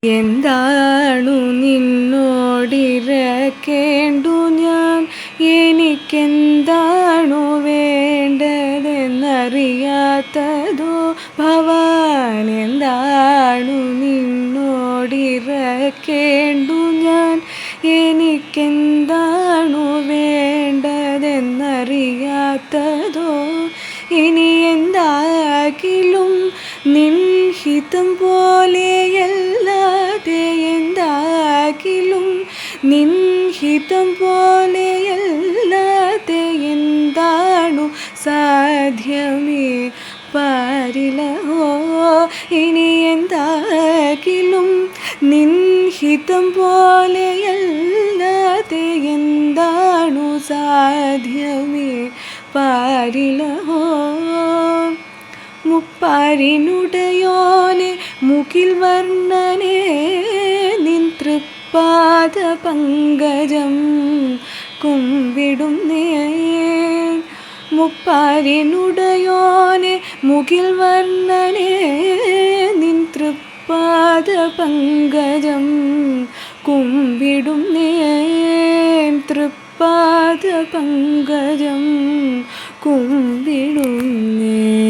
എന്താണു നിന്നോടിരക്കേണ്ടു ഞാൻ, എനിക്കെന്താണു വേണ്ടതെന്നറിയാത്തതോ ഭവാൻ. എന്താണു നിന്നോടിരക്കേണ്ടു ഞാൻ, എനിക്കെന്താണു വേണ്ടതെന്നറിയാത്തതോ. ഇനി എന്താകിലും നിൻ ഹിതം പോലെയല്ലാതെ, എന്താകിലും നിൻ ഹിതം പോലെയല്ലാതെ എന്താണു സാധ്യമേ പാരിലഹോ. ഇനി എന്താകിലും നിൻ ഹിതം പോലെയല്ലാതെ എന്താണു സാധ്യമേ പാരിലഹോ. മുപ്പാരിനുടയോനെ മുകിൽ വർണ്ണനെ നിൻ തൃപ്പാദ പങ്കജം കുമ്പിടുന്നേ. മുപ്പാരിനുടയോനെ മുകിൽ വർണ്ണനെ നിൻ തൃപ്പാദ പങ്കജം കുമ്പിടുന്നേ. തൃപ്പാദ പങ്കജം കുമ്പിടുന്നേ.